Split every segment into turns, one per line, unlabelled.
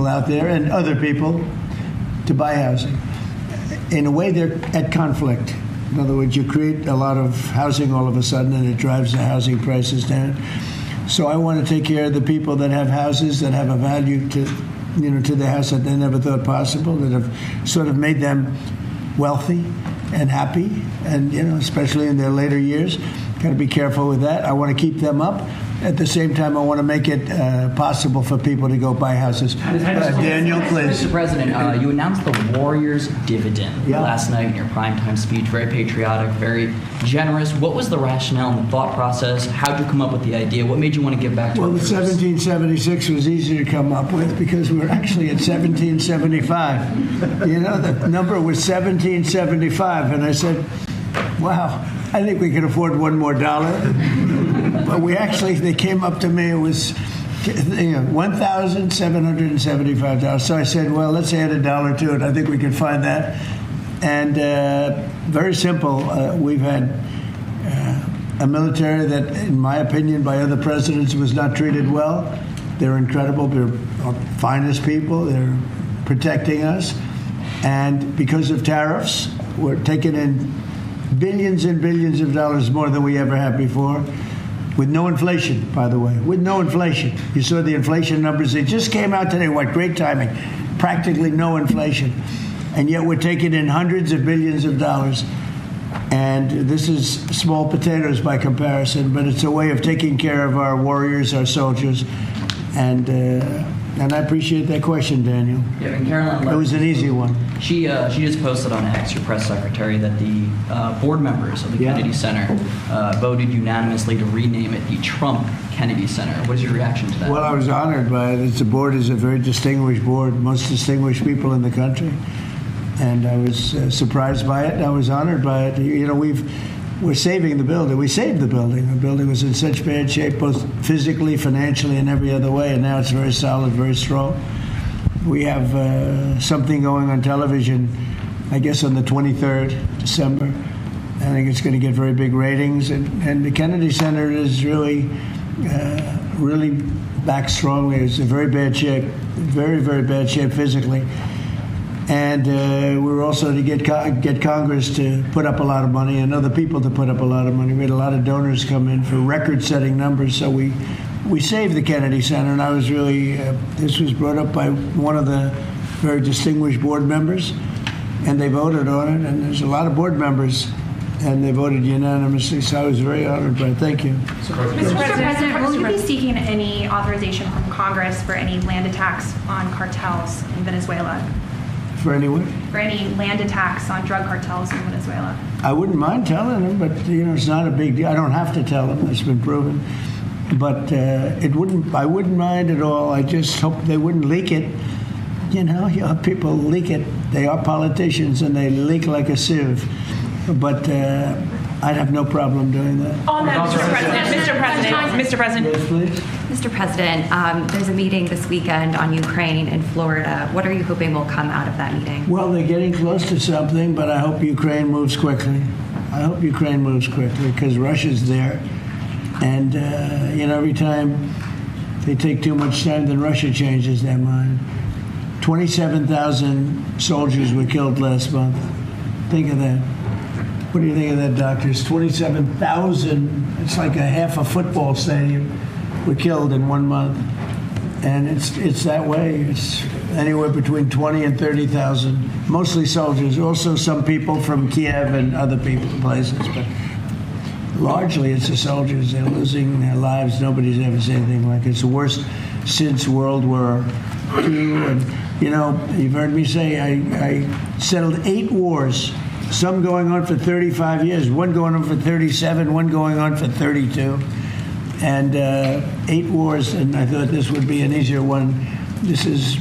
people out there and other people to buy housing. In a way, they're at conflict. In other words, you create a lot of housing all of a sudden, and it drives the housing prices down. So I want to take care of the people that have houses that have a value to the house that they never thought possible, that have sort of made them wealthy and happy, and especially in their later years. Got to be careful with that. I want to keep them up. At the same time, I want to make it possible for people to go buy houses. Daniel, please.
Mr. President, you announced the Warriors dividend last night in your primetime speech. Very patriotic, very generous. What was the rationale and the thought process? How did you come up with the idea? What made you want to give back to
Well, the 1776 was easy to come up with because we were actually at 1775. The number was 1775, and I said, wow, I think we can afford one more dollar. But they came up to me, it was $1,775. So I said, well, let's add a dollar to it. I think we can find that. And very simple. We've had a military that, in my opinion, by other presidents, was not treated well. They're incredible. They're our finest people. They're protecting us. And because of tariffs, we're taking in billions and billions of dollars more than we ever have before. With no inflation, by the way. With no inflation. You saw the inflation numbers. They just came out today. What great timing. Practically no inflation. And yet we're taking in hundreds of billions of dollars. And this is small potatoes by comparison, but it's a way of taking care of our warriors, our soldiers. And I appreciate that question, Daniel.
Yeah, and Carolyn,
it was an easy one.
She just posted on X, your press secretary, that the board members of the Kennedy Center voted unanimously to rename it the Trump Kennedy Center. What is your reaction to that?
Well, I was honored by it. The board is a very distinguished board, most distinguished people in the country. And I was surprised by it. I was honored by it. We're saving the building. We saved the building. The building was in such bad shape, both physically, financially, and every other way. And now it's very solid, very strong. We have something going on television, I guess, on the 23rd December. I think it's going to get very big ratings. And the Kennedy Center is really back strongly. It's in very bad shape, very, very bad shape physically. And we were also to get Congress to put up a lot of money and other people to put up a lot of money. We had a lot of donors come in for record-setting numbers. So we saved the Kennedy Center, and I was really, this was brought up by one of the very distinguished board members, and they voted on it. And there's a lot of board members, and they voted unanimously. So I was very honored by it. Thank you.
Mr. President, will you be seeking any authorization from Congress for any land attacks on cartels in Venezuela?
For anyone? For any land attacks on drug cartels in Venezuela. I wouldn't mind telling them, but it's not a big deal. I don't have to tell them. It's been proven. But I wouldn't mind at all. I just hope they wouldn't leak it. People leak it. They are politicians, and they leak like a sieve. But I'd have no problem doing that.
On that, Mr. President.
Yes, please.
Mr. President, there's a meeting this weekend on Ukraine in Florida. What are you hoping will come out of that meeting?
Well, they're getting close to something, but I hope Ukraine moves quickly. Because Russia's there. And, every time they take too much time, then Russia changes their mind. 27,000 soldiers were killed last month. Think of that. What do you think of that, doctors? 27,000, it's like a half a football stadium, were killed in 1 month. And it's that way. It's anywhere between 20 and 30,000, mostly soldiers, also some people from Kiev and other places. But largely it's the soldiers. They're losing their lives. Nobody's ever seen anything like it. It's the worst since World War II. And, you've heard me say I settled 8 wars. Some going on for 35 years, one going on for 37, one going on for 32, and 8 wars, and I thought this would be an easier one. This is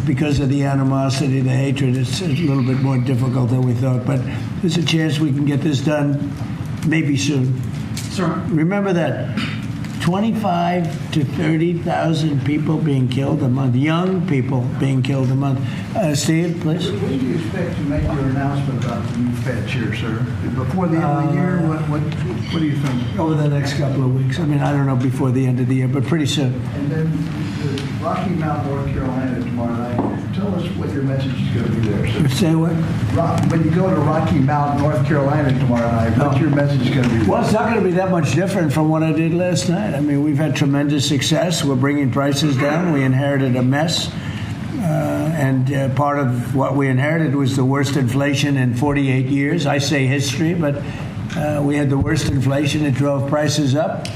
because of the animosity, the hatred. It's a little bit more difficult than we thought, but there's a chance we can get this done maybe soon.
Sir.
Remember that 25 to 30,000 people being killed a month, young people being killed a month. Steve, please.
When do you expect to make your announcement about the new Fed chair, sir? Before the end of the year? What do you think?
Over the next couple of weeks. I don't know before the end of the year, but pretty soon.
And then Rocky Mount, North Carolina tomorrow message is going to be there, sir?
Say what?
When you go to Rocky Mount, North Carolina tomorrow night, what's your message going to be?
Well, it's not going to be that much different from what I did last night. I mean, we've had tremendous success. We're bringing prices down. We inherited a mess. And part of what we inherited was the worst inflation in 48 years. I say history, but we had the worst inflation. It drove prices up.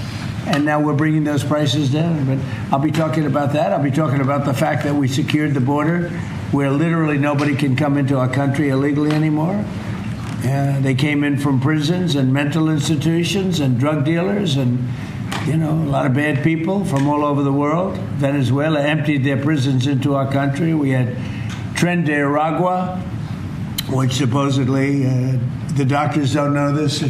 And now we're bringing those prices down. But I'll be talking about that. I'll be talking about the fact that we secured the border where literally nobody can come into our country illegally anymore. They came in from prisons and mental institutions and drug dealers and, a lot of bad people from all over the world. Venezuela emptied their prisons into our country. We had Tren de Aragua, which supposedly, the doctors don't know this,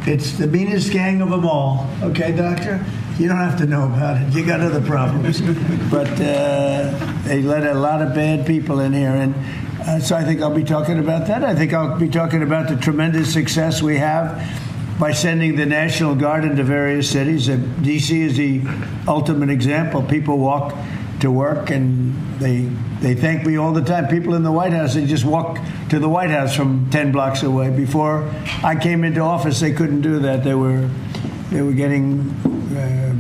it's the meanest gang of them all. Okay, doctor? You don't have to know about it. You got other problems. But they let a lot of bad people in here. And so I think I'll be talking about that. I think I'll be talking about the tremendous success we have by sending the National Guard into various cities. D.C. is the ultimate example. People walk to work and they thank me all the time. People in the White House, they just walk to the White House from 10 blocks away. Before I came into office, they couldn't do that. They were getting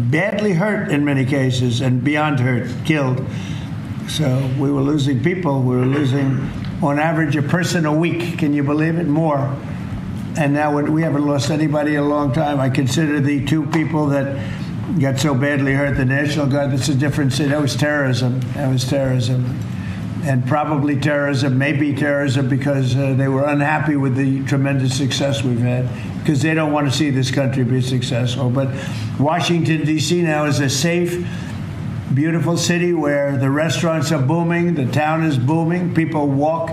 badly hurt in many cases and beyond hurt, killed. So we were losing people. We were losing, on average, a person a week. Can you believe it? More. And now we haven't lost anybody in a long time. I consider the two people that got so badly hurt, the National Guard, that's a different city. That was terrorism. And probably terrorism, maybe terrorism, because they were unhappy with the tremendous success we've had, because they don't want to see this country be successful. But Washington, D.C. now is a safe, beautiful city where the restaurants are booming, the town is booming. People walk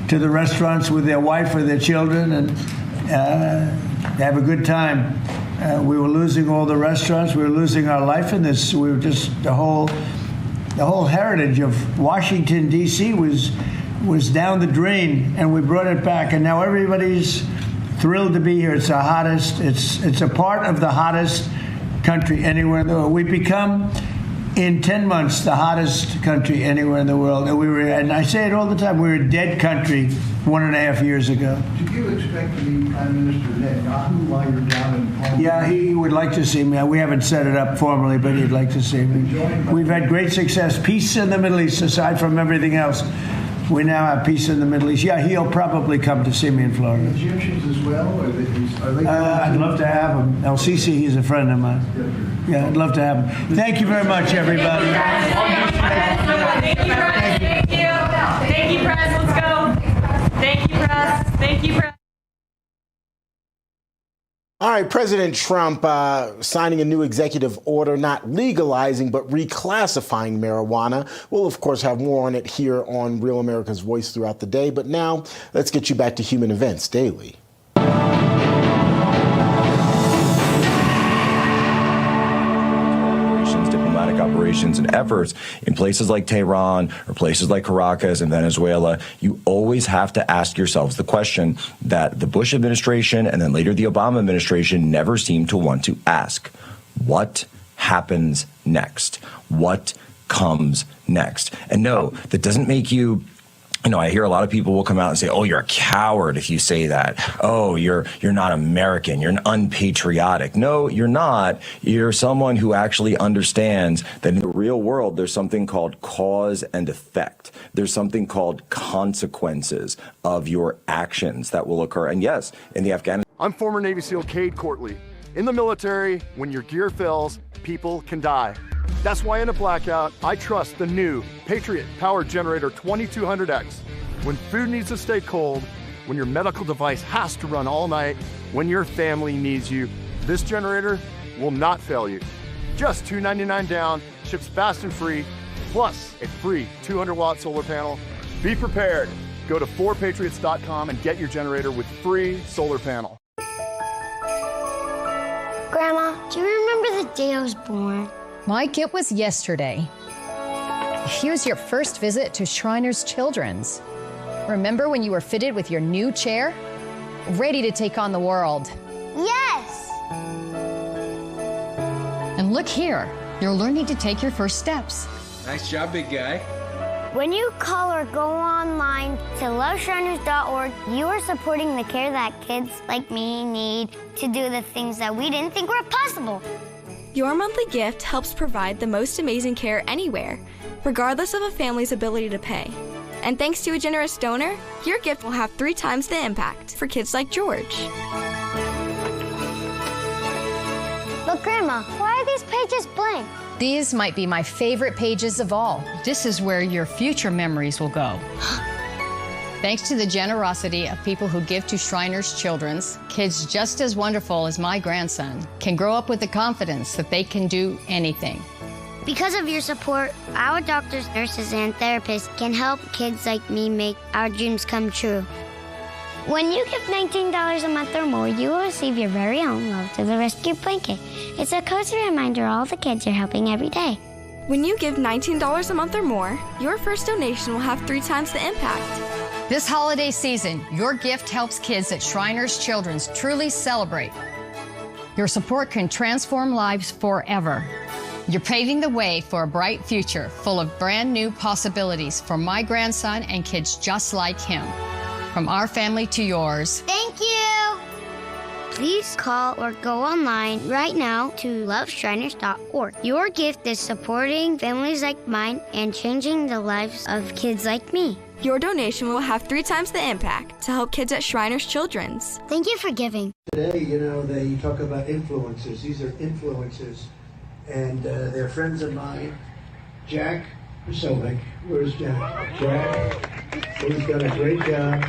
to the restaurants with their wife or their children and have a good time. We were losing all the restaurants. We were losing our life in this. We were just the whole heritage of Washington, D.C. was down the drain, and we brought it back. And now everybody's thrilled to be here. It's the hottest. It's a part of the hottest country anywhere in the world. We've become, in 10 months, the hottest country anywhere in the world. And I say it all the time, we were a dead country 1.5 years ago.
Do you expect to meet Prime Minister Netanyahu while you're down in Palm?
Yeah, he would like to see me. We haven't set it up formally, but he'd like to see me. We've had great success. Peace in the Middle East, aside from everything else. We now have peace in the Middle East. Yeah, he'll probably come to see me in Florida.
Egyptians as well? Are they
I'd love to have him. El Sisi, he's a friend of mine. Yeah, I'd love to have him. Thank you very much, everybody.
Thank you, Press. Thank you. Thank you, Press. Let's go. Thank you, Press. Thank you, Press.
All right, President Trump signing a new executive order not legalizing but reclassifying marijuana. We'll, of course, have more on it here on Real America's Voice throughout the day. But now, let's get you back to Human Events Daily.
Diplomatic operations and efforts in places like Tehran or places like Caracas and Venezuela, you always have to ask yourselves the question that the Bush administration and then later the Obama administration never seemed to want to ask. What happens next? What comes next? And no, that doesn't make you... I hear a lot of people will come out and say, oh, you're a coward if you say that. Oh, you're not American. You're unpatriotic. No, you're not. You're someone who actually understands that in the real world, there's something called cause and effect. There's something called consequences of your actions that will occur. And yes, in the Afghanistan.
I'm former Navy SEAL Cade Courtley. In the military, when your gear fails, people can die. That's why in a blackout, I trust the new Patriot Power Generator 2200X. When food needs to stay cold, when your medical device has to run all night, when your family needs you, this generator will not fail you. Just $299 down, ships fast and free, plus a free 200-watt solar panel. Be prepared. Go to 4patriots.com and get your generator with free solar panel.
Grandma, do you remember the day I was born?
Mike, it was yesterday. Here's your first visit to Shriners Children's. Remember when you were fitted with your new chair? Ready to take on the world.
Yes!
And look here, you're learning to take your first steps.
Nice job, big guy.
When you call or go online to loveshriners.org, you are supporting the care that kids like me need to do the things that we didn't think were possible.
Your monthly gift helps provide the most amazing care anywhere, regardless of a family's ability to pay. And thanks to a generous donor, your gift will have 3 times the impact for kids like George.
But Grandma, why are these pages blank?
These might be my favorite pages of all. This is where your future memories will go. Thanks to the generosity of people who give to Shriners Children's, kids just as wonderful as my grandson can grow up with the confidence that they can do anything.
Because of your support, our doctors, nurses, and therapists can help kids like me make our dreams come true. When you give $19 a month or more, you will receive your very own Love to the Rescue blanket. It's a cozy reminder of all the kids you're helping every day.
When you give $19 a month or more, your first donation will have 3 times the impact.
This holiday season, your gift helps kids at Shriners Children's truly celebrate. Your support can transform lives forever. You're paving the way for a bright future full of brand new possibilities for my grandson and kids just like him. From our family to yours.
Thank you! Please call or go online right now to loveshriners.org. Your gift is supporting families like mine and changing the lives of kids like me.
Your donation will have 3 times the impact to help kids at Shriners Children's.
Thank you for giving.
Today, they talk about influencers. These are influencers. And they're friends of mine. Jack Sovic. Where's Jack? Jack, who's done a great job.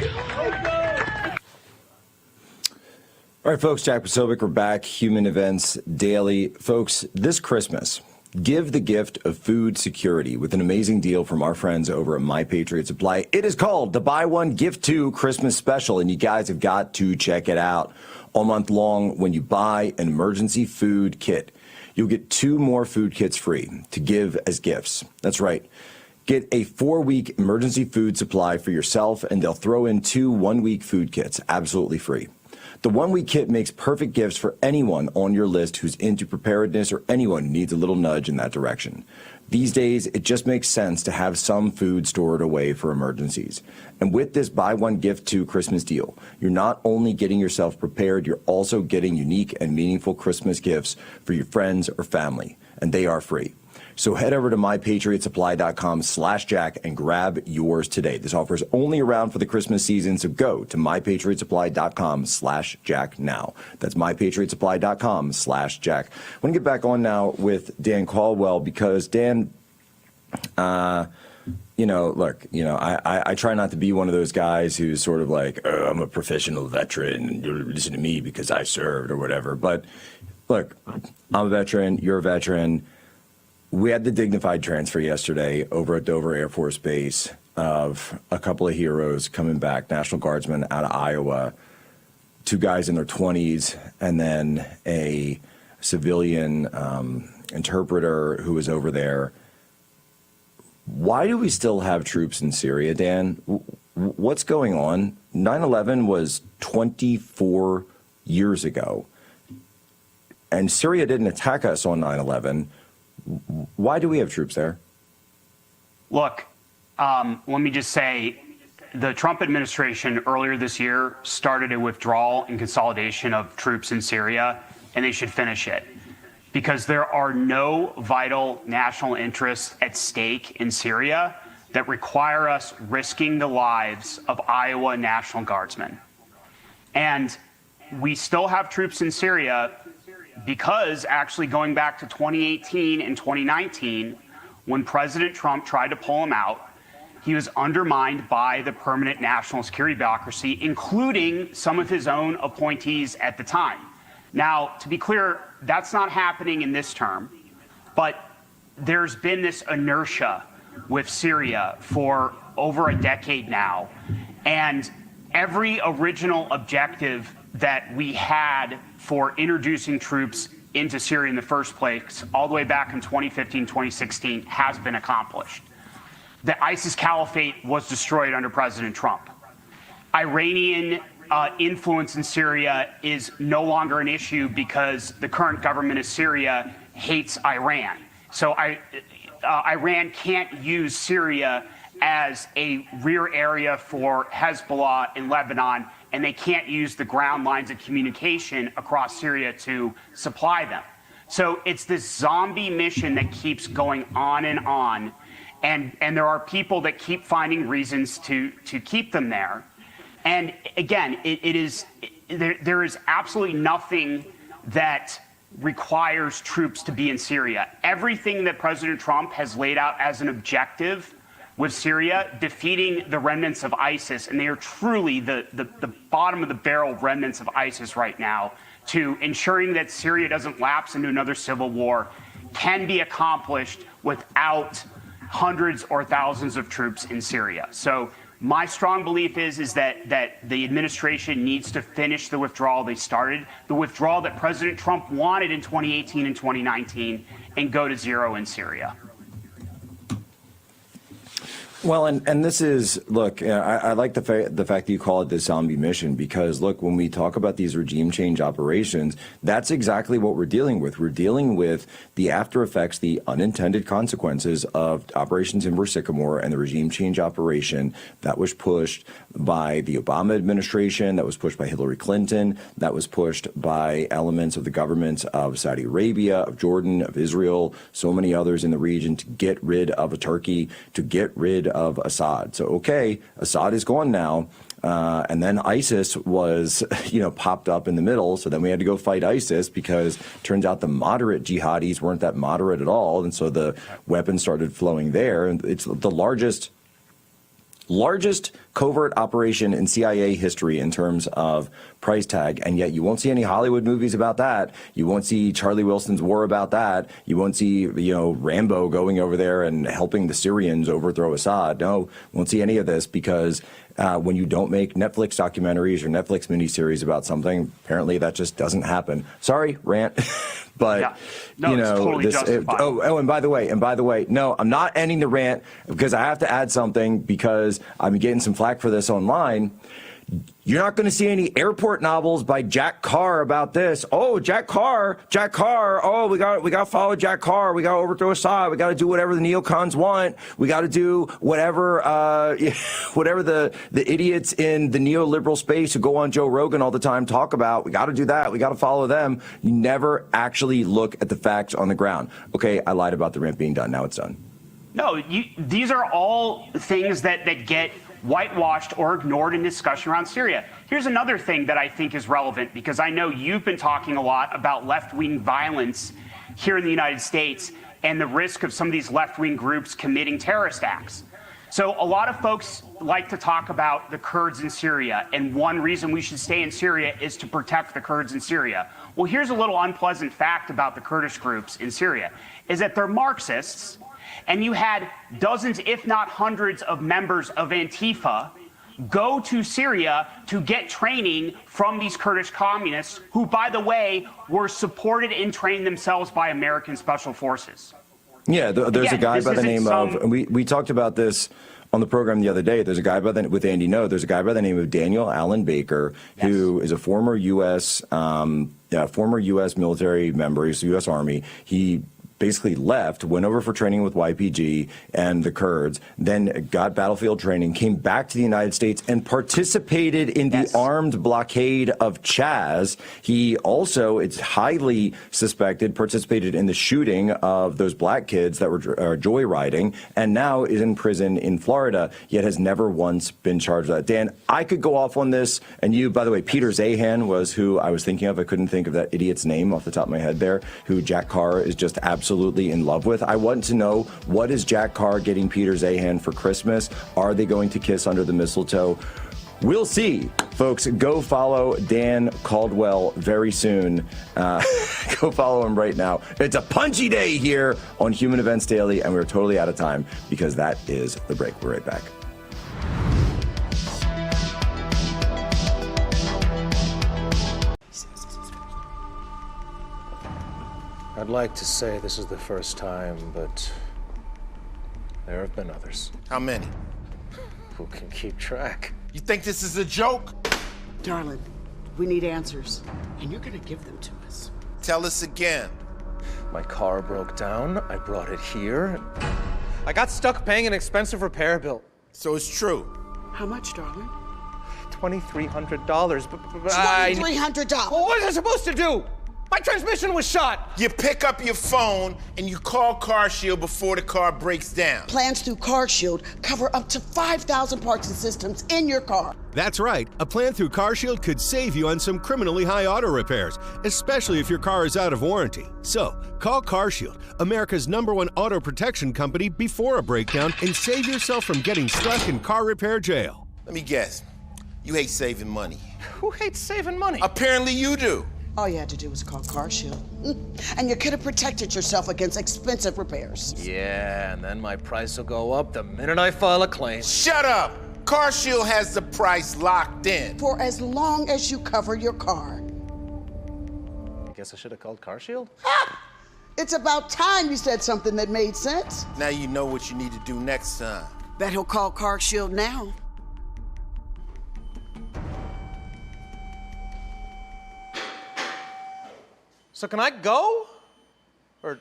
All right, folks, Jack Posobiec, we're back. Human Events Daily. Folks, this Christmas, give the gift of food security with an amazing deal from our friends over at My Patriot Supply. It is called the Buy One, Gift Two Christmas Special, and you guys have got to check it out. All month long, when you buy an emergency food kit, you'll get 2 more food kits free to give as gifts. That's right. Get a 4-week emergency food supply for yourself, and they'll throw in 2 one-week food kits absolutely free. The 1-week kit makes perfect gifts for anyone on your list who's into preparedness or anyone who needs a little nudge in that direction. These days, it just makes sense to have some food stored away for emergencies. And with this Buy One, Gift Two Christmas deal, you're not only getting yourself prepared, you're also getting unique and meaningful Christmas gifts for your friends or family, and they are free. So head over to mypatriotsupply.com/Jack and grab yours today. This offer is only around for the Christmas season, so go to mypatriotsupply.com/Jack now. That's mypatriotsupply.com/Jack. I want to get back on now with Dan Caldwell because Dan, I try not to be one of those guys who's sort of like, I'm a professional veteran and you listen to me because I served or whatever. But look, I'm a veteran, you're a veteran. We had the dignified transfer yesterday over at Dover Air Force Base of a couple of heroes coming back, National Guardsmen out of Iowa, 2 guys in their 20s, and then a civilian interpreter who was over there. Why do we still have troops in Syria, Dan? What's going on? 9/11 was 24 years ago, and Syria didn't attack us on 9/11. Why do we have troops there?
Look, let me just say, the Trump administration earlier this year started a withdrawal and consolidation of troops in Syria, and they should finish it. Because there are no vital national interests at stake in Syria that require us risking the lives of Iowa National Guardsmen. And we still have troops in Syria because actually going back to 2018 and 2019, when President Trump tried to pull him out, he was undermined by the permanent national security bureaucracy, including some of his own appointees at the time. Now, to be clear, that's not happening in this term, but there's been this inertia with Syria for over a decade now. And every original objective that we had for introducing troops into Syria in the first place, all the way back in 2015, 2016, has been accomplished. The ISIS caliphate was destroyed under President Trump. Iranian influence in Syria is no longer an issue because the current government of Syria hates Iran. So Iran can't use Syria as a rear area for Hezbollah in Lebanon, and they can't use the ground lines of communication across Syria to supply them. So it's this zombie mission that keeps going on and on, and there are people that keep finding reasons to keep them there. And again, there is absolutely nothing that requires troops to be in Syria. Everything that President Trump has laid out as an objective with Syria, defeating the remnants of ISIS, and they are truly the bottom of the barrel remnants of ISIS right now, to ensuring that Syria doesn't lapse into another civil war, can be accomplished without hundreds or thousands of troops in Syria. So my strong belief is that the administration needs to finish the withdrawal they started, the withdrawal that President Trump wanted in 2018 and 2019, and go to zero in Syria.
Well, and this is, look, I like the fact that you call it the zombie mission, because, look, when we talk about these regime change operations, that's exactly what we're dealing with. We're dealing with the after effects, the unintended consequences of operations in Sycamore and the regime change operation that was pushed by the Obama administration, that was pushed by Hillary Clinton, that was pushed by elements of the governments of Saudi Arabia, of Jordan, of Israel, so many others in the region, to get rid of Turkey, to get rid of Assad. So, okay, Assad is gone now. And then ISIS was, popped up in the middle. So then we had to go fight ISIS, because turns out the moderate jihadis weren't that moderate at all. And so the weapons started flowing there. And it's the largest covert operation in CIA history in terms of price tag, and yet you won't see any Hollywood movies about that. You won't see Charlie Wilson's War about that. You won't see, Rambo going over there and helping the Syrians overthrow Assad. No, won't see any of this, because when you don't make Netflix documentaries or Netflix miniseries about something, apparently that just doesn't happen. Sorry, rant. But,
yeah. No, it's totally justified.
And by the way, no, I'm not ending the rant, because I have to add something, because I'm getting some flack for this online. You're not going to see any airport novels by Jack Carr about this. Oh, Jack Carr. Oh, we got to follow Jack Carr. We got to overthrow Assad. We got to do whatever the neocons want. We got to do whatever the idiots in the neoliberal space who go on Joe Rogan all the time talk about. We got to do that. We got to follow them. You never actually look at the facts on the ground. Okay, I lied about the rant being done. Now it's done.
No, these are all things that get whitewashed or ignored in discussion around Syria. Here's another thing that I think is relevant, because I know you've been talking a lot about left-wing violence here in the United States and the risk of some of these left-wing groups committing terrorist acts. So a lot of folks like to talk about the Kurds in Syria, and one reason we should stay in Syria is to protect the Kurds in Syria. Well, here's a little unpleasant fact about the Kurdish groups in Syria, is that they're Marxists. And you had dozens, if not hundreds, of members of Antifa go to Syria to get training from these Kurdish communists, who, by the way, were supported and trained themselves by American special forces.
Yeah, there's a guy by the name of, and we talked about this on the program the other day. There's a guy with Andy No. There's a guy by the name of Daniel Allen Baker, who is a former U.S. Military member. He's the U.S. Army. He basically left, went over for training with YPG and the Kurds, then got battlefield training, came back to the United States and participated in the armed blockade of Chaz. He also, it's highly suspected, participated in the shooting of those black kids that were joyriding, and now is in prison in Florida, yet has never once been charged with that. Dan, I could go off on this, and you, by the way, Peter Zahan was who I was thinking of. I couldn't think of that idiot's name off the top of my head there, who Jack Carr is just absolutely in love with. I want to know, what is Jack Carr getting Peter Zahan for Christmas? Are they going to kiss under the mistletoe? We'll see, folks. Go follow Dan Caldwell very soon. Go follow him right now. It's a punchy day here on Human Events Daily, and we're totally out of time because that is the break. We're right back.
I'd like to say this is the first time, but there have been others.
How many?
Who can keep track?
You think this is a joke?
Darling, we need answers, and you're gonna give them to us.
Tell us again.
My car broke down. I brought it here.
I got stuck paying an expensive repair bill.
So it's true.
How much, darling?
$2,300. But
$2,300.
Well, what was I supposed to do? My transmission was shot.
You pick up your phone and you call CarShield before the car breaks down.
Plans through CarShield cover up to 5,000 parts and systems in your car.
That's right. A plan through CarShield could save you on some criminally high auto repairs, especially if your car is out of warranty. So, call CarShield, America's #1 auto protection company, before a breakdown and save yourself from getting stuck in car repair jail.
Let me guess. You hate saving money.
Who hates saving money?
Apparently you do.
All you had to do was call CarShield. And you could have protected yourself against expensive repairs.
Yeah, and then my price will go up the minute I file a claim.
Shut up! CarShield has the price locked in.
For as long as you cover your car.
I guess I should have called CarShield?
It's about time you said something that made sense.
Now you know what you need to do next time.
Bet he'll call CarShield now.
So can I go? Or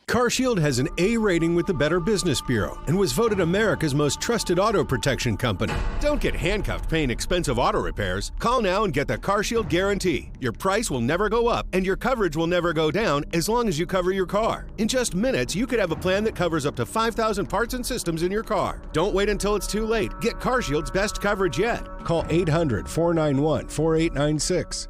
CarShield has an A rating with the Better Business Bureau and was voted America's most trusted auto protection company. Don't get handcuffed paying expensive auto repairs. Call now and get the CarShield guarantee. Your price will never go up and your coverage will never go down as long as you cover your car. In just minutes, you could have a plan that covers up to 5,000 parts and systems in your car. Don't wait until it's too late. Get CarShield's best coverage yet. Call 800-491-4896.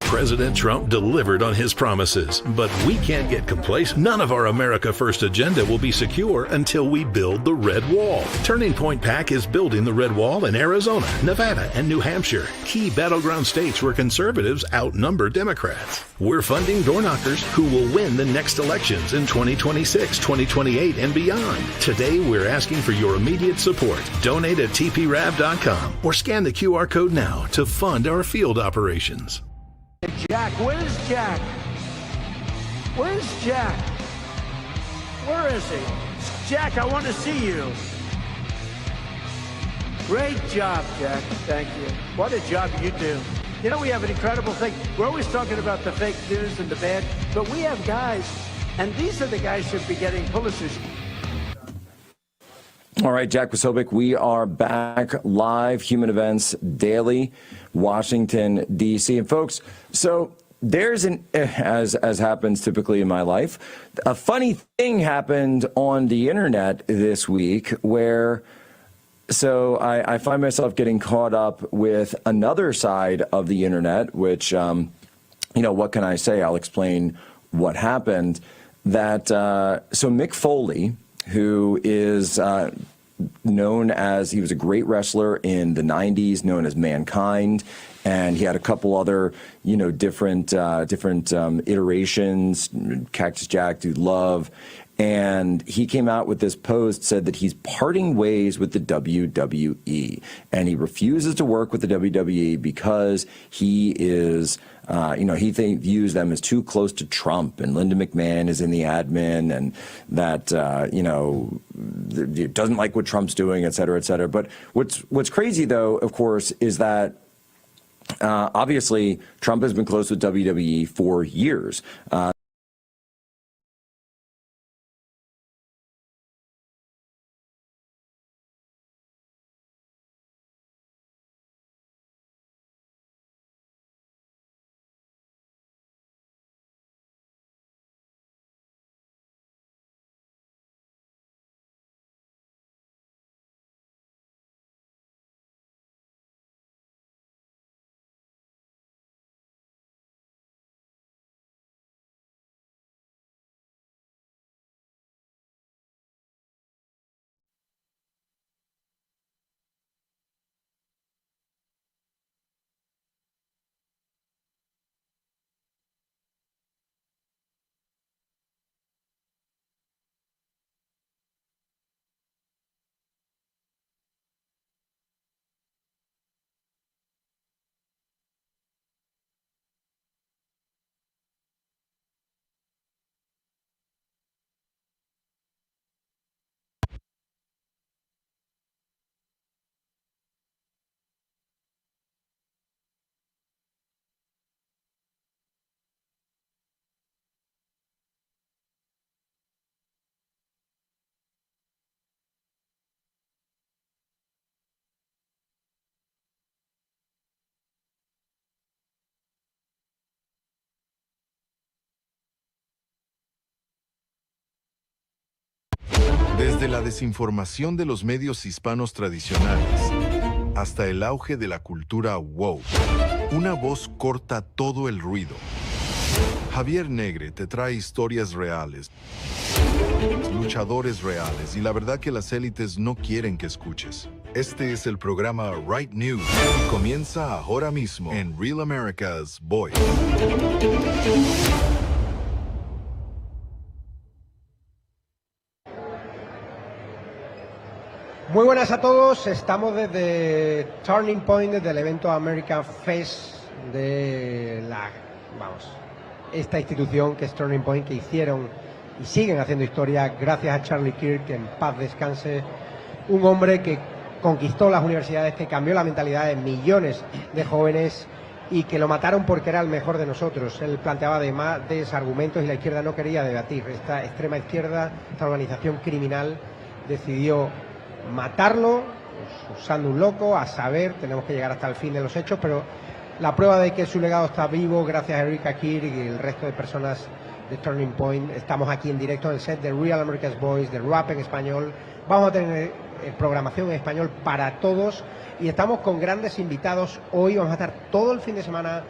President Trump delivered on his promises, but we can't get complacent. None of our America First agenda will be secure until we build the Red Wall. Turning Point PAC is building the Red Wall in Arizona, Nevada, and New Hampshire, key battleground states where conservatives outnumber Democrats. We're funding door knockers who will win the next elections in 2026, 2028, and beyond. Today, we're asking for your immediate support. Donate at tprav.com or scan the QR code now to fund our field operations.
Jack, where's Jack? Where's Jack? Where is he? Jack, I want to see you. Great job, Jack. Thank you. What a job you do. You know, we have an incredible thing. We're always talking about the fake news and the bad, but we have guys, and these are the guys who should be getting Pulitzers.
All right, Jack Posobiec, we are back live, Human Events Daily, Washington, D.C. And folks, so there's as happens typically in my life, a funny thing happened on the internet this week where, so I find myself getting caught up with another side of the internet, which, you know, what can I say? I'll explain what happened. That, so Mick Foley, who is known as, he was a great wrestler in the 90s, known as Mankind, and he had a couple other, you know, different iterations, Cactus Jack, Dude Love, and he came out with this post, said that he's parting ways with the WWE, and he refuses to work with the WWE because he is, you know, he views them as too close to Trump, and Linda McMahon is in the admin, and that, you know, doesn't like what Trump's doing, et cetera, et cetera. But what's crazy, though, of course, is that obviously Trump has been close with WWE for years.
Desde la desinformación de los medios hispanos tradicionales hasta el auge de la cultura woke, una voz corta todo el ruido. Javier Negre te trae historias reales, luchadores reales y la verdad que las élites no quieren que escuches. Este es el programa Right News y comienza ahora mismo en Real America's Voice.
Muy buenas a todos, estamos desde Turning Point, desde el evento American Fest de esta institución que es Turning Point, que hicieron y siguen haciendo historia gracias a Charlie Kirk, que en paz descanse, un hombre que conquistó las universidades, que cambió la mentalidad de millones de jóvenes y que lo mataron porque era el mejor de nosotros. Él planteaba además argumentos y la izquierda no quería debatir. Esta extrema izquierda, esta organización criminal, decidió matarlo usando un loco. A saber, tenemos que llegar hasta el fin de los hechos, pero la prueba de que su legado está vivo gracias a Erika Kirk y el resto de personas de Turning Point. Estamos aquí en directo en el set de Real America's Voice, de RAV en español. Vamos a tener programación en español para todos y estamos con grandes invitados. Hoy vamos a estar todo el fin de semana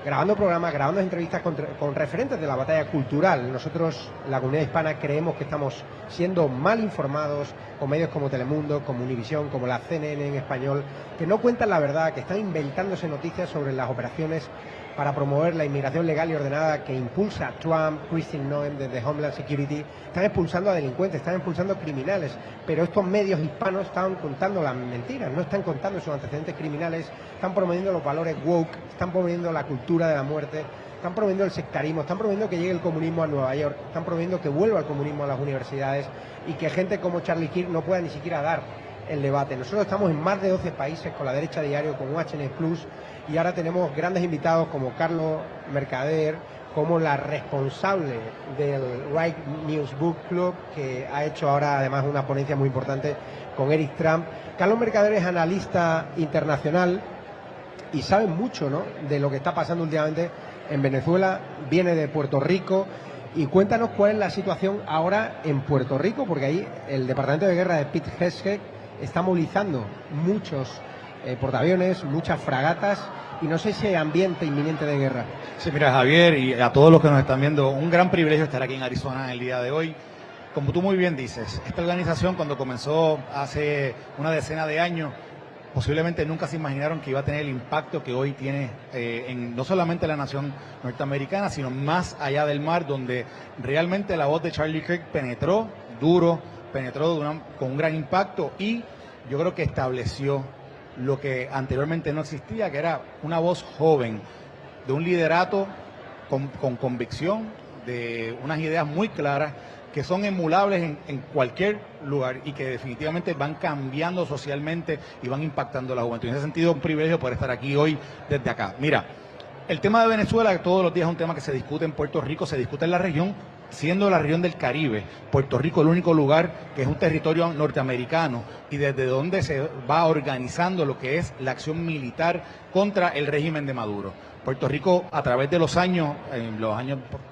grabando programas, grabando entrevistas con referentes de la batalla cultural. Nosotros, la comunidad hispana, creemos que estamos siendo mal informados con medios como Telemundo, como Univisión, como la CNN en español, que no cuentan la verdad, que están inventándose noticias sobre las operaciones para promover la inmigración legal y ordenada que impulsa Trump, Christine Noem desde Homeland Security. Están expulsando a delincuentes, están expulsando criminales, pero estos medios hispanos están contando las mentiras, no están contando sus antecedentes criminales, están promoviendo los valores woke, están promoviendo la cultura de la muerte, están promoviendo el sectarismo, están promoviendo que llegue el comunismo a Nueva York, están promoviendo que vuelva el comunismo a las universidades y que gente como Charlie Kirk no pueda ni siquiera dar el debate. Nosotros estamos en más de 12 países con la Derecha Diario, con UHN Plus, y ahora tenemos grandes invitados como Carlos Mercader, como la responsable del Right News Book Club, que ha hecho ahora además una ponencia muy importante con Eric Trump. Carlos Mercader es analista internacional y sabe mucho, ¿no?, de lo que está pasando últimamente en Venezuela, viene de Puerto Rico. Y cuéntanos cuál es la situación ahora en Puerto Rico, porque ahí el Departamento de Guerra de Pete Hegseth está movilizando muchos portaaviones, muchas fragatas, y no sé si hay ambiente inminente de guerra.
Sí, mira, Javier, y a todos los que nos están viendo, un gran privilegio estar aquí en Arizona en el día de hoy. Como tú muy bien dices, esta organización cuando comenzó hace una decena de años, posiblemente nunca se imaginaron que iba a tener el impacto que hoy tiene no solamente la nación norteamericana, sino más allá del mar, donde realmente la voz de Charlie Kirk penetró duro, penetró con un gran impacto, y yo creo que estableció lo que anteriormente no existía, que era una voz joven, de un liderato con convicción, de unas ideas muy claras que son emulables en cualquier lugar y que definitivamente van cambiando socialmente y van impactando a la juventud. En ese sentido, un privilegio poder estar aquí hoy desde acá. Mira, el tema de Venezuela, que todos los días es un tema que se discute en Puerto Rico, se discute en la región, siendo la región del Caribe, Puerto Rico el único lugar que es un territorio norteamericano y desde donde se va organizando lo que es la acción militar contra el régimen de Maduro. Puerto Rico, a través de los años,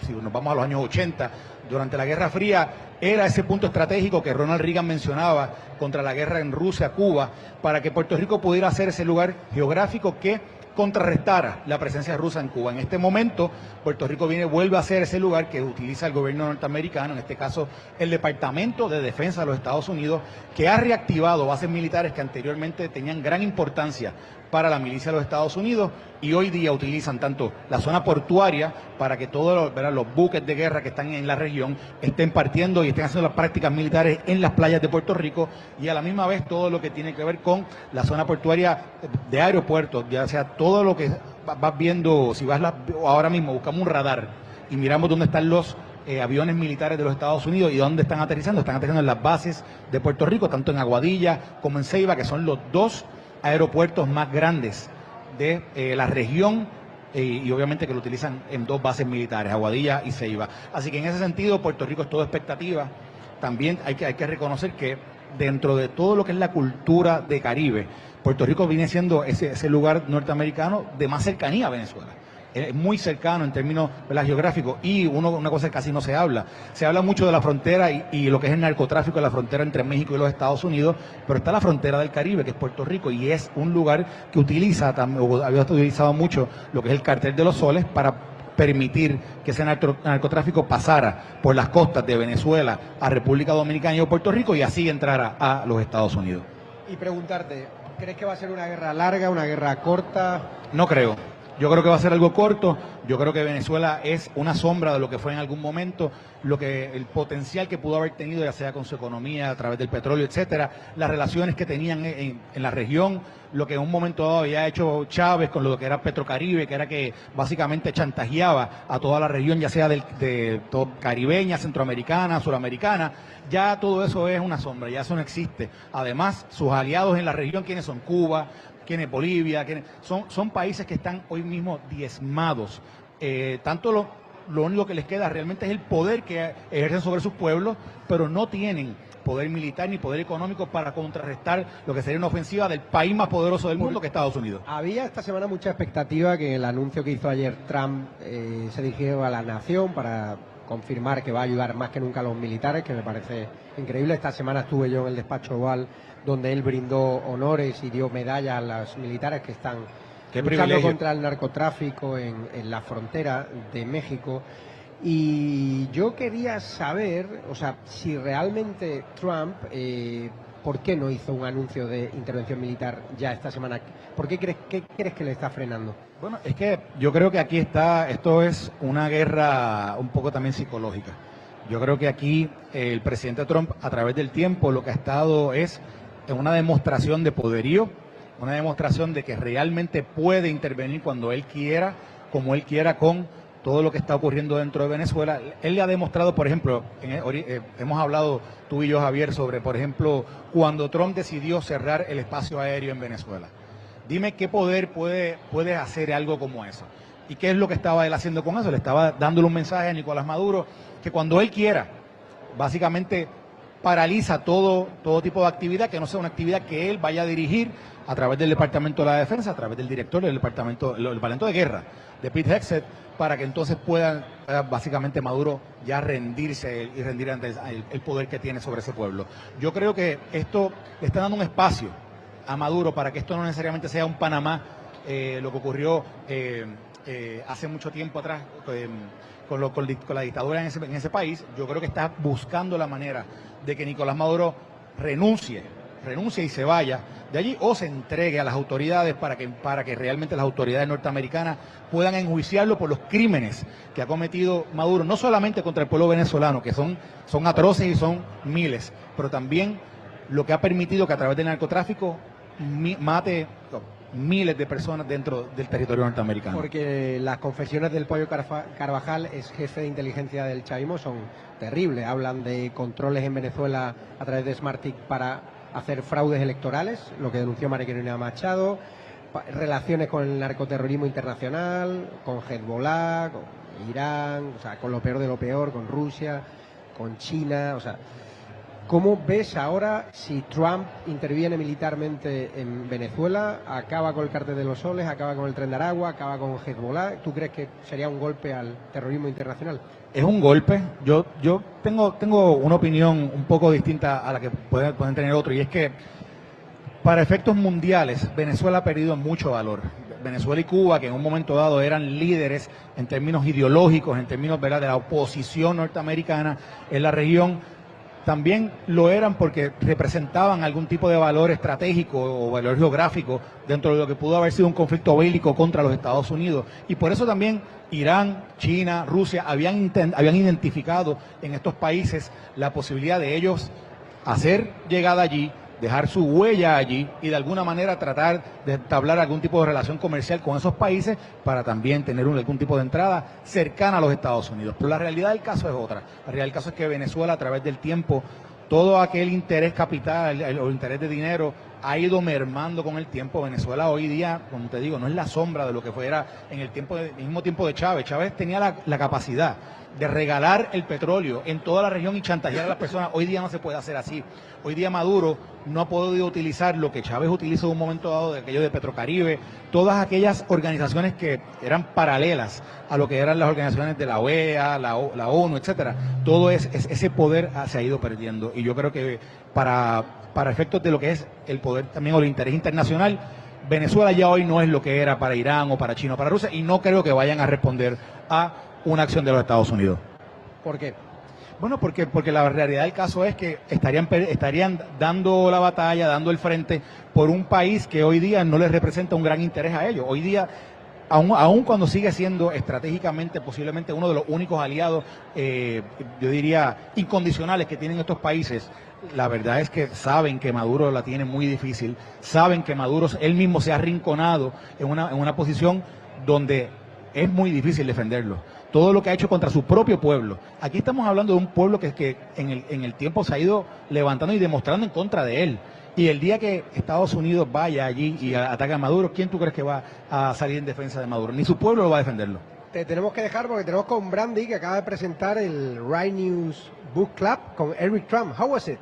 si nos vamos a los años 80, durante la Guerra Fría, era ese punto estratégico que Ronald Reagan mencionaba contra la guerra en Rusia, Cuba, para que Puerto Rico pudiera ser ese lugar geográfico que contrarrestara la presencia rusa en Cuba. En este momento, Puerto Rico vuelve a ser ese lugar que utiliza el gobierno norteamericano, en este caso el Departamento de Defensa de los Estados Unidos, que ha reactivado bases militares que anteriormente tenían gran importancia para la milicia de los Estados Unidos y hoy día utilizan tanto la zona portuaria para que todos los buques de guerra que están en la región estén partiendo y estén haciendo las prácticas militares en las playas de Puerto Rico, y a la misma vez todo lo que tiene que ver con la zona portuaria de aeropuertos, ya sea todo lo que vas viendo, si vas ahora mismo buscamos un radar y miramos dónde están los aviones militares de los Estados Unidos y dónde están aterrizando en las bases de Puerto Rico, tanto en Aguadilla como en Ceiba, que son los dos aeropuertos más grandes de la región y obviamente que lo utilizan en dos bases militares, Aguadilla y Ceiba. Así que en ese sentido Puerto Rico es todo expectativa. También hay que reconocer que dentro de todo lo que es la cultura de Caribe, Puerto Rico viene siendo ese lugar norteamericano de más cercanía a Venezuela. es muy cercano en términos, ¿verdad?, geográficos. Y una cosa que casi no se habla mucho de la frontera y lo que es el narcotráfico de la frontera entre México y los Estados Unidos, pero está la frontera del Caribe, que es Puerto Rico, y es un lugar que había utilizado mucho lo que es el cartel de los soles para permitir que ese narcotráfico pasara por las costas de Venezuela a República Dominicana y a Puerto Rico y así entrara a los Estados Unidos.
Y preguntarte, ¿crees que va a ser una guerra larga, una guerra corta?
No creo. Yo creo que va a ser algo corto. Yo creo que Venezuela es una sombra de lo que fue en algún momento, el potencial que pudo haber tenido, ya sea con su economía, a través del petróleo, etcétera, las relaciones que tenían en la región, lo que en un momento dado había hecho Chávez con lo que era Petrocaribe, que era que básicamente chantajeaba a toda la región, ya sea caribeña, centroamericana, suramericana. Ya todo eso es una sombra, ya eso no existe. Además, sus aliados en la región, ¿quiénes son? Cuba, ¿quiénes? Bolivia, son países que están hoy mismo diezmados. Tanto lo único que les queda realmente es el poder que ejercen sobre sus pueblos, pero no tienen poder militar ni poder económico para contrarrestar lo que sería una ofensiva del país más poderoso del mundo, que es Estados Unidos.
Había esta semana mucha expectativa que el anuncio que hizo ayer Trump se dirigiera a la nación para confirmar que va a ayudar más que nunca a los militares, que me parece increíble. Esta semana estuve yo en el despacho Oval, donde él brindó honores y dio medallas a los militares que están luchando contra el narcotráfico en la frontera de México. Y yo quería saber, o sea, si realmente Trump, ¿por qué no hizo un anuncio de intervención militar ya esta semana? ¿Qué crees que le está frenando?
Bueno, es que yo creo que aquí esto es una guerra un poco también psicológica. Yo creo que aquí el presidente Trump, a través del tiempo, lo que ha estado es en una demostración de poderío, una demostración de que realmente puede intervenir cuando él quiera, como él quiera, con todo lo que está ocurriendo dentro de Venezuela. Él le ha demostrado, por ejemplo, hemos hablado tú y yo, Javier, sobre, por ejemplo, cuando Trump decidió cerrar el espacio aéreo en Venezuela. Dime qué poder puede hacer algo como eso. ¿Y qué es lo que estaba él haciendo con eso? Le estaba dándole un mensaje a Nicolás Maduro que cuando él quiera, básicamente paraliza todo tipo de actividad, que no sea una actividad que él vaya a dirigir a través del Departamento de la Defensa, a través del director del Departamento de Guerra, de Pete Hegseth, para que entonces pueda básicamente Maduro ya rendirse y rendir ante el poder que tiene sobre ese pueblo. Yo creo que esto le está dando un espacio a Maduro para que esto no necesariamente sea un Panamá, lo que ocurrió hace mucho tiempo atrás con la dictadura en ese país. Yo creo que está buscando la manera de que Nicolás Maduro renuncie y se vaya de allí o se entregue a las autoridades para que realmente las autoridades norteamericanas puedan enjuiciarlo por los crímenes que ha cometido Maduro, no solamente contra el pueblo venezolano, que son atroces y son miles, pero también lo que ha permitido que a través del narcotráfico mate miles de personas dentro del territorio norteamericano.
Porque las confesiones del Pollo Carvajal, es jefe de inteligencia del chavismo, son terribles. Hablan de controles en Venezuela a través de SmartTIC para hacer fraudes electorales, lo que denunció María Carolina Machado, relaciones con el narcoterrorismo internacional, con Hezbollah, con Irán, o sea, con lo peor de lo peor, con Rusia, con China, o sea, ¿cómo ves ahora si Trump interviene militarmente en Venezuela, acaba con el Cártel de los Soles, acaba con el Tren de Aragua, acaba con Hezbollah? ¿Tú crees que sería un golpe al terrorismo internacional?
Es un golpe. Yo tengo una opinión un poco distinta a la que pueden tener otros, y es que para efectos mundiales Venezuela ha perdido mucho valor. Venezuela y Cuba, que en un momento dado eran líderes en términos ideológicos, en términos, ¿verdad?, de la oposición norteamericana en la región, también lo eran porque representaban algún tipo de valor estratégico o valor geográfico dentro de lo que pudo haber sido un conflicto bélico contra los Estados Unidos. Y por eso también Irán, China, Rusia habían identificado en estos países la posibilidad de ellos hacer llegada allí, dejar su huella allí y de alguna manera tratar de entablar algún tipo de relación comercial con esos países para también tener algún tipo de entrada cercana a los Estados Unidos. Pero la realidad del caso es otra. La realidad del caso es que Venezuela, a través del tiempo, todo aquel interés capital o interés de dinero ha ido mermando con el tiempo. Venezuela hoy día, como te digo, no es la sombra de lo que fuera en el mismo tiempo de Chávez. Chávez tenía la capacidad de regalar el petróleo en toda la región y chantajear a las personas. Hoy día no se puede hacer así. Hoy día Maduro no ha podido utilizar lo que Chávez utilizó en un momento dado, de aquello de Petrocaribe, todas aquellas organizaciones que eran paralelas a lo que eran las organizaciones de la OEA, la ONU, etcétera. Todo ese poder se ha ido perdiendo. Y yo creo que para efectos de lo que es el poder también o el interés internacional, Venezuela ya hoy no es lo que era para Irán o para China o para Rusia, y no creo que vayan a responder a una acción de los Estados Unidos.
¿Por qué?
Bueno, porque la realidad del caso es que estarían dando la batalla, dando el frente por un país que hoy día no les representa un gran interés a ellos. Hoy día, aun cuando sigue siendo estratégicamente posiblemente uno de los únicos aliados, yo diría, incondicionales que tienen estos países, la verdad es que saben que Maduro la tiene muy difícil, saben que Maduro él mismo se ha arrinconado en una posición donde es muy difícil defenderlo. Todo lo que ha hecho contra su propio pueblo. Aquí estamos hablando de un pueblo que en el tiempo se ha ido levantando y demostrando en contra de él. Y el día que Estados Unidos vaya allí y ataque a Maduro, ¿quién tú crees que va a salir en defensa de Maduro? Ni su pueblo lo va a defenderlo.
Te tenemos que dejar porque tenemos con Brandy, que acaba de presentar el Right News Book Club con Eric Trump. How was it?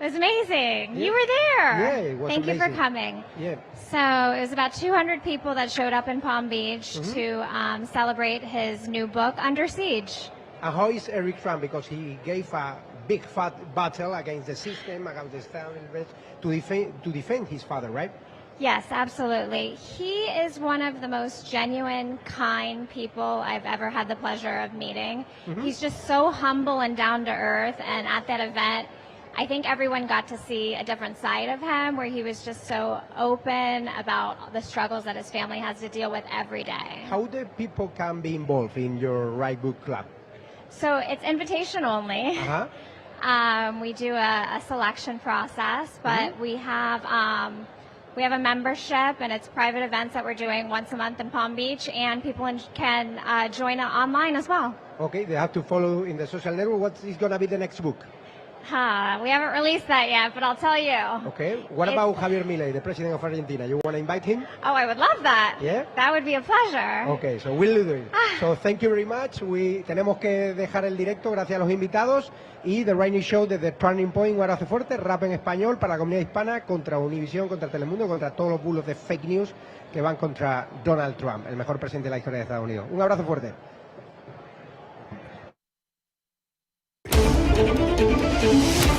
It was amazing.
Yeah.
You were there.
Yeah, it was
Thank you for
amazing.
coming.
Yeah.
So it was about 200 people that showed up in Palm Beach
Mhm.
to celebrate his new book, Under Siege.
And how is Eric Trump? Because he gave a big fat battle against the system, against the establishment, to defend his father, right?
Yes, absolutely. He is one of the most genuine, kind people I've ever had the pleasure of meeting.
Mhm.
He's just so humble and down to earth, and at that event, I think everyone got to see a different side of him, where he was just so open about the struggles that his family has to deal with every day.
How the people can be involved in your Right Book Club?
So it's invitation only.
Uh-huh.
We do a selection process, but we have a membership, and it's private events that we're doing once a month in Palm Beach, and people can join online as well.
Okay, they have to follow in the social network. What is going to be the next book?
We haven't released that yet, but I'll tell you.
Okay. What about Javier Milei, the president of Argentina? You want to invite him?
Oh, I would love that.
Yeah?
That would be a pleasure.
Okay, so we'll do it. So thank you very much. Tenemos que dejar el directo, gracias a los invitados. Y The Right News Show desde Turning Point, un abrazo fuerte, rap en español para la comunidad hispana, contra Univisión, contra Telemundo, contra todos los bulos de fake news que van contra Donald Trump, el mejor presidente de la historia de Estados Unidos. Un abrazo fuerte.
Thank you.